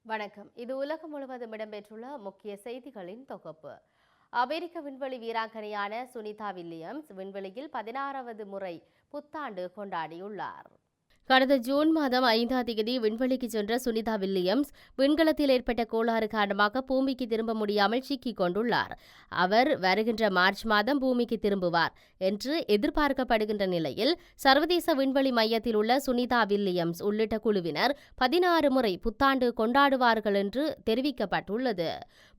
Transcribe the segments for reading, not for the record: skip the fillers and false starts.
வணக்கம். இது உலகம் முழுவதும் இடம்பெற்றுள்ள முக்கிய செய்திகளின் தொகுப்பு. அமெரிக்க விண்வெளி வீராங்கனையான சுனிதா வில்லியம்ஸ் விண்வெளியில் 16வது முறை புத்தாண்டு கொண்டாடியுள்ளார். கடந்த ஜூன் மாதம் 5ஆம் தேதி விண்வெளிக்கு சென்ற சுனிதா வில்லியம்ஸ் விண்கலத்தில் ஏற்பட்ட கோளாறு காரணமாக பூமிக்கு திரும்ப முடியாமல் சிக்கிக் கொண்டுள்ளார். அவர் வருகின்ற மார்ச் மாதம் பூமிக்கு திரும்புவார் என்று எதிர்பார்க்கப்படுகின்ற நிலையில் சர்வதேச விண்வெளி மையத்தில் உள்ள சுனிதா வில்லியம்ஸ் உள்ளிட்ட குழுவினர் 16 முறை புத்தாண்டு கொண்டாடுவார்கள் என்று தெரிவிக்கப்பட்டுள்ளது.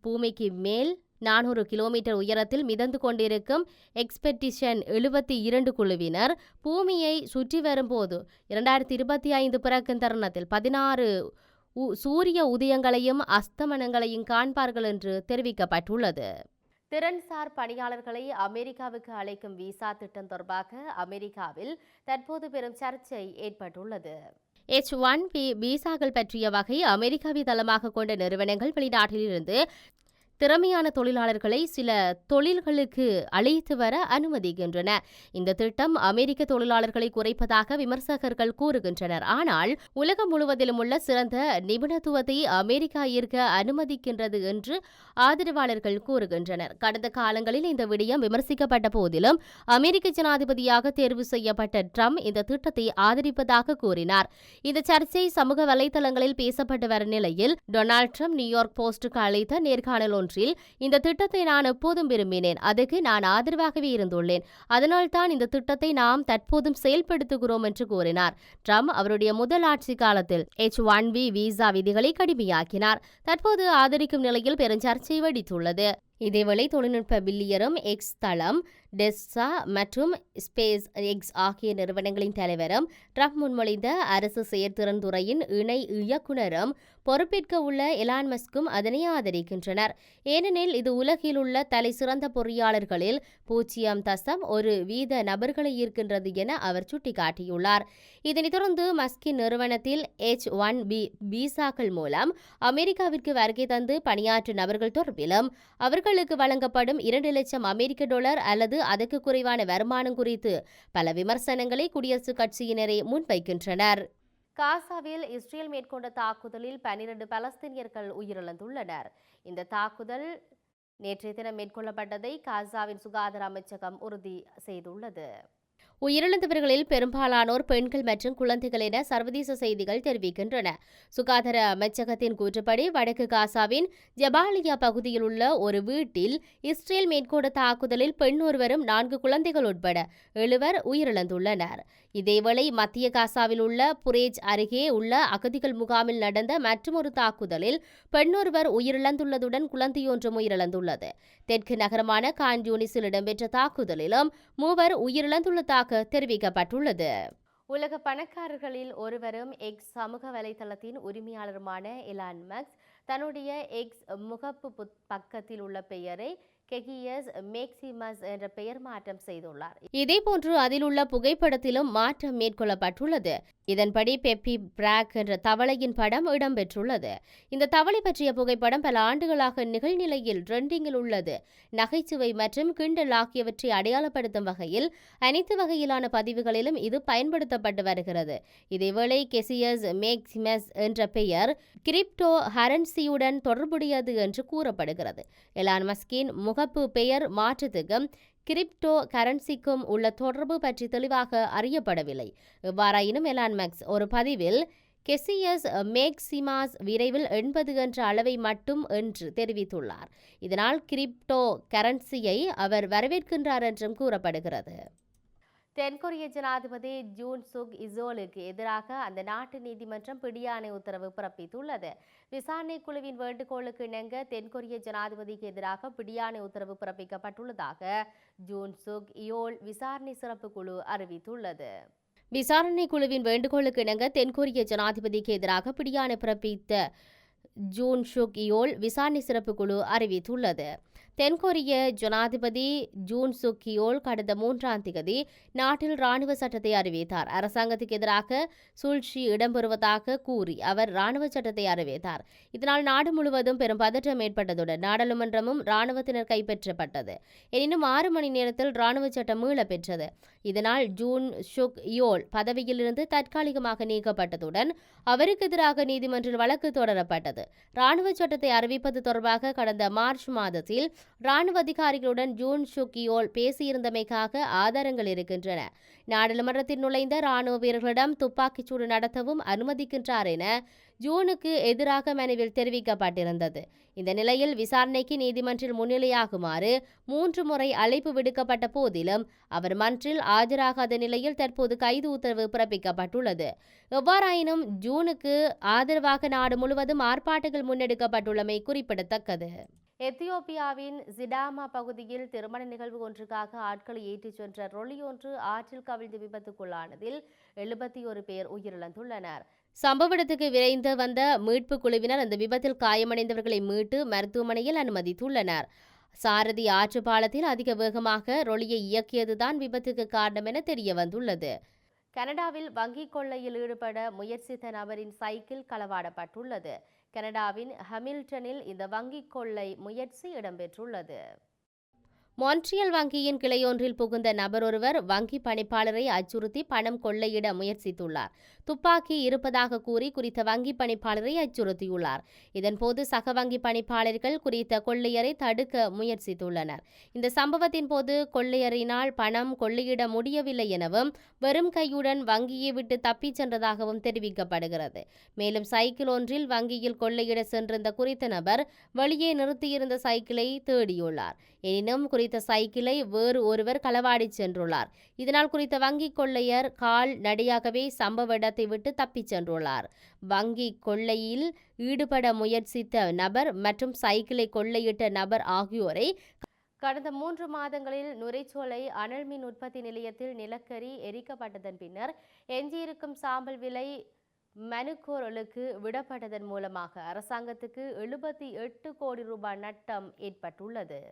பூமிக்கு மேல் 400 கிலோமீட்டர் உயரத்தில் மிதந்து கொண்டிருக்கும் எக்ஸ்பெடிஷன் 72 குழுவினர் பூமியை சுற்றி வரும்போது 2025 பிறக்கும் தருணத்தில் 16 சூரிய உதயங்களையும் அஸ்தமனங்களையும் காண்பார்கள் என்று தெரிவிக்கப்பட்டுள்ளது. திறன்சார் பணியாளர்களை அமெரிக்காவுக்கு அழைக்கும் விசா திட்டம் தொடர்பாக அமெரிக்காவில் தற்போது பெரும் சர்ச்சை ஏற்பட்டுள்ளது. H-1B விசாக்கள் பற்றிய வகை அமெரிக்காவை தளமாக கொண்ட நிறுவனங்கள் வெளிநாட்டிலிருந்து திறமையான தொழிலாளர்களை சில தொழில்களுக்கு அழைத்து வர அனுமதிக்கின்றன. இந்த திட்டம் அமெரிக்க தொழிலாளர்களை குறைப்பதாக விமர்சகர்கள் கூறுகின்றனர். ஆனால் உலகம் முழுவதிலும் உள்ள சிறந்த நிபுணத்துவத்தை அமெரிக்கா ஈர்க்க அனுமதிக்கின்றது என்று ஆதரவாளர்கள் கூறுகின்றனர். கடந்த காலங்களில் இந்த விடயம் விமர்சிக்கப்பட்ட போதிலும் அமெரிக்க ஜனாதிபதியாக தேர்வு செய்யப்பட்ட ட்ரம்ப் இந்த திட்டத்தை ஆதரிப்பதாக கூறினார். இந்த சர்ச்சை சமூக வலைதளங்களில் பேசப்பட்டு வரும் நிலையில் டொனால்ட் ட்ரம்ப் நியூயார்க் போஸ்டுக்கு அளித்த நேர்காணல் இந்த திட்டத்தை நான் எப்போதும் விரும்பினேன். அதுக்கு நான் ஆதரவாகவே இருந்துள்ளேன். அதனால்தான் இந்த திட்டத்தை நாம் தற்போதும் செயல்படுத்துகிறோம் என்று கூறினார். ட்ரம்ப் அவருடைய முதல் ஆட்சி காலத்தில் H-1B விசா விதிகளை கடுமையாக்கினார். தற்போது ஆதரிக்கும் நிலையில் பெருஞ்சர்ச்சை வெடித்துள்ளது. இதேவேளை தொழில்நுட்ப பில்லியரும் எக்ஸ் தளம் டெஸ்ஸா மற்றும் ஸ்பேஸ் எக்ஸ் ஆகிய நிறுவனங்களின் தலைவரும் ட்ரம்ப் முன்மொழிந்த அரசு செயற்திறன் துறையின் இணை இயக்குநரும் பொறுப்பேற்க உள்ள எலான் மஸ்கும் அதனை ஆதரிக்கின்றனர். ஏனெனில் இது உலகில் உள்ள தலை சிறந்த பொறியாளர்களில் 0.1% நபர்களை ஈர்க்கின்றது என அவர் சுட்டிக்காட்டியுள்ளார். இதனைத் தொடர்ந்து மஸ்கின் நிறுவனத்தில் H-1B விசாக்கள் மூலம் அமெரிக்காவிற்கு வருகை தந்து பணியாற்றும் நபர்கள் தொடர்பிலும் அவர்களுக்கு வழங்கப்படும் $2,00,000 அல்லது அதற்கு குறைவான வருமானம் குறித்து பல விமர்சனங்களை குடியரசுக் கட்சியினரே முன்வைக்கின்றனர். காசாவில் இஸ்ரேல் மேற்கொண்ட தாக்குதலில் 12 பலஸ்தீனியர்கள் உயிரிழந்துள்ளனர். இந்த தாக்குதல் நேற்றைய தினம் மேற்கொள்ளப்பட்டதை காசாவின் சுகாதார அமைச்சகம் உறுதி செய்துள்ளது. உயிரிழந்தவர்களில் பெரும்பாலானோர் பெண்கள் மற்றும் குழந்தைகள் என சர்வதேச செய்திகள் தெரிவிக்கின்றன. சுகாதார அமைச்சகத்தின் கூற்றுப்படி வடக்கு காசாவின் ஜபாலியா பகுதியில் உள்ள ஒரு வீட்டில் இஸ்ரேல் மேற்கொண்ட தாக்குதலில் பெண் ஒருவரும் 4 குழந்தைகள் உட்பட 7 உயிரிழந்துள்ளனர். இதேவேளை மத்திய காசாவில் உள்ள புரேஜ் அருகே உள்ள அகதிகள் முகாமில் நடந்த மற்றொரு தாக்குதலில் பெண்ணொருவர் உயிரிழந்துள்ளதுடன் குழந்தையொன்றும் உயிரிழந்துள்ளது. தெற்கு நகரமான கான் யூனிஸில் இடம்பெற்ற தாக்குதலிலும் 3 உயிரிழந்துள்ளதாக தெரிவிக்கப்பட்டுள்ளது. உலக பணக்காரர்களில் ஒருவரும் எக்ஸ் சமூக வலைதளத்தின் உரிமையாளருமான எலான் மஸ்க் தன்னுடைய எக்ஸ் முகப்பு பக்கத்தில் உள்ள பெயரை கெகியஸ் மேக்சிமஸ் என்ற பெயர் மாற்றம் செய்துள்ளார். இதேபோன்று அதில் உள்ள புகைப்படத்திலும் மாற்றம் மேற்கொள்ளப்பட்டுள்ளது. இதன்படி பெப்பி பிராக் என்ற தவளையின் படம் இடம்பெற்றுள்ளது. இந்த தவளை பற்றிய புகைப்படம் பல ஆண்டுகளாக நிகழ்நிலையில் ட்ரெண்டிங்கில் உள்ளது. நகைச்சுவை மற்றும் கிண்டல் ஆகியவற்றை அடையாளப்படுத்தும் வகையில் அனைத்து வகையிலான பதிவுகளிலும் இது பயன்படுத்தப்பட்டு வருகிறது. இதேவேளை கெசியஸ் மேக்சிமஸ் என்ற பெயர் கிரிப்டோ கரன்சியுடன் தொடர்புடையது என்று கூறப்படுகிறது. எலான் மஸ்கின் முகப்பு பெயர் மாற்றத்துக்கும் கிரிப்டோ கரன்சிக்கும் உள்ள தொடர்பு பற்றி தெளிவாக அறியப்படவில்லை. எவ்வாறாயினும் எலான் மஸ்க் ஒரு பதிவில் கெசியஸ் மேக்சிமாஸ் விரைவில் 80 என்ற அளவை மட்டும் என்று தெரிவித்துள்ளார். இதனால் கிரிப்டோ கரன்சியை அவர் வரவேற்கின்றார் என்றும் கூறப்படுகிறது. தென்கொரிய ஜனாதிபதி ஜூன் சுக் இசோலுக்கு எதிராக அந்த நாட்டு நீதிமன்றம் பிடியாணை உத்தரவு பிறப்பித்துள்ளது. விசாரணை குழுவின் வேண்டுகோளுக்கு இணங்க தென்கொரிய ஜனாதிபதிக்கு எதிராக பிடியாணை உத்தரவு பிறப்பிக்கப்பட்டுள்ளதாக ஜூன் சுக் இயோல் விசாரணை சிறப்பு குழு அறிவித்துள்ளது. விசாரணை குழுவின் வேண்டுகோளுக்கு இணங்க தென்கொரிய ஜனாதிபதிக்கு எதிராக பிடியாணை பிறப்பித்த ஜூன் சுக் இயோல் விசாரணை சிறப்பு குழு அறிவித்துள்ளது. தென்கொரிய ஜனாதிபதி ஜூன் சுக் யோல் கடந்த 3ஆம் தேதி நாட்டில் ராணுவ சட்டத்தை அறிவித்தார். அரசாங்கத்துக்கு எதிராக சூழ்ச்சி இடம்பெறுவதாக கூறி அவர் ராணுவ சட்டத்தை அறிவித்தார். இதனால் நாடு முழுவதும் பெரும் பதற்றம் ஏற்பட்டதுடன் நாடாளுமன்றமும் ராணுவத்தினர் கைப்பற்றப்பட்டது. எனினும் 6 மணி நேரத்தில் ராணுவ சட்டம் மீளப் பெற்றது. இதனால் ஜூன் சுக் யோல் பதவியிலிருந்து தற்காலிகமாக நீக்கப்பட்டதுடன் அவருக்கு எதிராக நீதிமன்றில் வழக்கு தொடரப்பட்டது. ராணுவ சட்டத்தை அறிவிப்பது தொடர்பாக கடந்த மார்ச் மாதத்தில் ராணுவ அதிகாரிகளுடன் ஜூன் சுக் யோல் பேசியிருந்தமைக்காக ஆதாரங்கள் இருக்கின்றன. நாடாளுமன்றத்தில் நுழைந்த ராணுவ வீரர்களிடம் துப்பாக்கிச்சூடு நடத்தவும் அனுமதிக்கின்றார் என ஜூனுக்கு எதிராக மனுவில் தெரிவிக்கப்பட்டிருந்தது. இந்த நிலையில் விசாரணைக்கு நீதிமன்றில் முன்னிலையாகுமாறு 3 முறை அழைப்பு விடுக்கப்பட்ட போதிலும் அவர் மன்றில் ஆஜராகாத நிலையில் தற்போது கைது உத்தரவு பிறப்பிக்கப்பட்டுள்ளது. எவ்வாறாயினும் ஜூனுக்கு ஆதரவாக நாடு முழுவதும் ஆர்ப்பாட்டங்கள் முன்னெடுக்கப்பட்டுள்ளமை குறிப்பிடத்தக்கது. எத்தியோப்பியாவின் சிடாமா பகுதியில் திருமண நிகழ்வு ஒன்றுக்காக ஆட்களை ஏற்றிச் சென்ற ரொலி ஒன்று ஆற்றில் கவிழ்ந்து விபத்துக்குள்ளானதில் 71 பேர் உயிரிழந்துள்ளனர். சம்பவ இடத்துக்கு விரைந்து வந்த மீட்பு குழுவினர் அந்த விபத்தில் காயமடைந்தவர்களை மீட்டு மருத்துவமனையில் அனுமதித்துள்ளனர். சாரதி ஆற்று பாலத்தில் அதிக வேகமாக ரொலியை இயக்கியதுதான் விபத்துக்கு காரணம் என தெரிய வந்துள்ளது. கனடாவில் வங்கிக் கொள்ளையில் ஈடுபட முயற்சித்த நபரின் சைக்கிள் களவாடப்பட்டுள்ளது. கனடாவின் ஹமில்டனில் இந்த வங்கிக் கொள்ளை முயற்சி இடம்பெற்றுள்ளது. மான்ட்ரியல் வங்கியின் கிளையொன்றில் புகுந்த நபர் ஒருவர் வங்கி பணிப்பாளரை அச்சுறுத்தி பணம் கொள்ளையிட முயற்சித்துள்ளார். துப்பாக்கி இருப்பதாக கூறி குறித்த வங்கி பணிப்பாளரை அச்சுறுத்தியுள்ளார். இதன்போது சக வங்கி பணிப்பாளர்கள் குறித்த கொள்ளையரை தடுக்க முயற்சித்துள்ளனர். இந்த சம்பவத்தின் போது கொள்ளையரினால் பணம் கொள்ளையிட முடியவில்லை எனவும் வெறும் கையுடன் வங்கியை விட்டு தப்பிச் சென்றதாகவும் தெரிவிக்கப்படுகிறது. மேலும் சைக்கிள் ஒன்றில் வங்கியில் கொள்ளையிட சென்றிருந்த குறித்த நபர் வெளியே நிறுத்தியிருந்த சைக்கிளை தேடியுள்ளார். எனினும் குறித்த சைக்கிளை வேறு ஒருவர் களவாடி சென்றுள்ளார். இதனால் குறித்த வங்கி கொள்ளையர் கால் நடையாகவே சம்பவ இடத்தை விட்டு தப்பிச் சென்றுள்ளார். வங்கி கொள்ளையில் ஈடுபட முயற்சித்த நபர் மற்றும் சைக்கிளை கொள்ளையிட்ட நபர் ஆகியோரை கடந்த 3 மாதங்களில் நுரைச்சோலை அனல் மின் உற்பத்தி நிலையத்தில் நிலக்கரி எரிக்கப்பட்டதன் பின்னர் எஞ்சியிருக்கும் சாம்பல் விலை மனுக்கோரலுக்கு விடப்பட்டதன் மூலமாக அரசாங்கத்துக்கு 78 கோடி ரூபாய் நட்டம் ஏற்பட்டுள்ளது.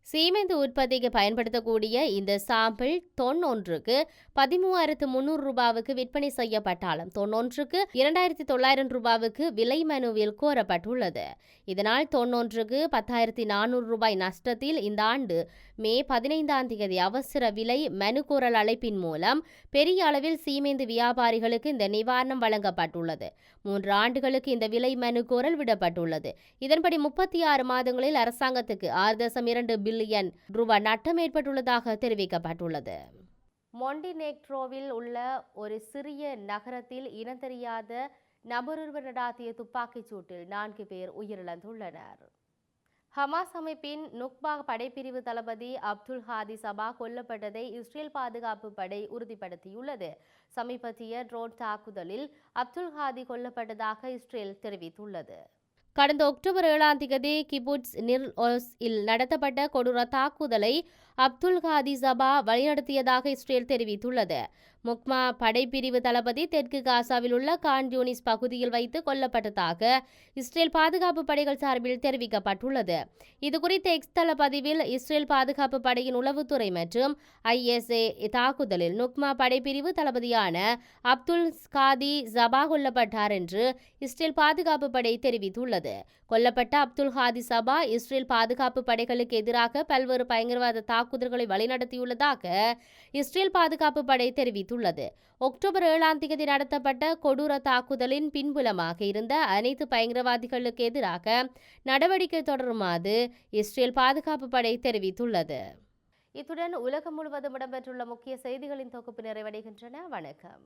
சீமெந்து உற்பத்திக்கு பயன்படுத்தக்கூடிய இந்த சாம்பிள் தொன் ஒன்றுக்கு 13,300 ரூபாவுக்கு விற்பனை செய்யப்பட்டாலும் தொன் ஒன்றுக்கு 2,900 ரூபாவுக்கு விலை மனுவில் கோரப்பட்டுள்ளது. இதனால் தொன் ஒன்றுக்கு 10,400 ரூபாய் நஷ்டத்தில் இந்த ஆண்டு மே 15ஆம் தேதி அவசர விலை மனுக்கோரல் அழைப்பின் மூலம் பெரிய அளவில் சீமெந்து வியாபாரிகளுக்கு இந்த நிவாரணம் வழங்கப்பட்டுள்ளது. 3 ஆண்டுகளுக்கு இந்த விலை மனுக்கோரல் விடப்பட்டுள்ளது. இதன்படி 36 மாதங்களில் அரசாங்கத்துக்கு 6.2 பில்லியன் ரூபாய் நட்டம் ஏற்பட்டுள்ளதாக தெரிவிக்கப்பட்டுள்ளது. மொண்டினெக்ட்ரோவில் உள்ள ஒரு சிறிய நகரத்தில் இனந்தெரியாத நபரொருவர் நடாத்திய துப்பாக்கிச் சூட்டில் 4 பேர் உயிரிழந்துள்ளனர். ஹமாஸ் அமைப்பின் நுக்பா படைப்பிரிவு தளபதி அப்துல் ஹாதி சபா கொல்லப்பட்டதை இஸ்ரேல் பாதுகாப்பு படை உறுதிப்படுத்தியுள்ளது. சமீபத்திய ட்ரோன் தாக்குதலில் அப்துல் ஹாதி கொல்லப்பட்டதாக இஸ்ரேல் தெரிவித்துள்ளது. கடந்த அக்டோபர் 7ஆம் தேதி கிபுட்ஸ் நிர் ஓஸ் இல் நடத்தப்பட்ட கொடூர தாக்குதலை அப்துல் ஹாதி சபா வழிநடத்தியதாக இஸ்ரேல் தெரிவித்துள்ளது. முக்மா படைப்பிரிவு தளபதி தெற்கு காசாவில் உள்ள கான் யூனிஸ் பகுதியில் வைத்து கொல்லப்பட்டதாக இஸ்ரேல் பாதுகாப்பு படைகள் சார்பில் தெரிவிக்கப்பட்டுள்ளது. இதுகுறித்த எக்ஸ் தள பதிவில் இஸ்ரேல் பாதுகாப்பு படையின் உளவுத்துறை மற்றும் ISA தாக்குதலில் நுக்மா படைப்பிரிவு தளபதியான அப்துல் காதி சபா கொல்லப்பட்டார் என்று இஸ்ரேல் பாதுகாப்பு படை தெரிவித்துள்ளது. கொல்லப்பட்ட அப்துல் ஹாதி சபா இஸ்ரேல் பாதுகாப்பு படைகளுக்கு எதிராக பல்வேறு பயங்கரவாத தாக்குதல்களை வழிநடத்தியுள்ளதாக இஸ்ரேல் பாதுகாப்பு படை தெரிவித்துள்ளது. அக்டோபர் 7ஆம் தேதி நடத்தப்பட்ட கொடூர தாக்குதலின் பின்புலமாக இருந்த அனைத்து பயங்கரவாதிகளுக்கு எதிராக நடவடிக்கை தொடருமாறு இஸ்ரேல் பாதுகாப்பு படை தெரிவித்துள்ளது. இத்துடன் உலகம் முழுவதும் இடம்பெற்றுள்ள முக்கிய செய்திகளின் தொகுப்பு நிறைவடைகின்றன. வணக்கம்.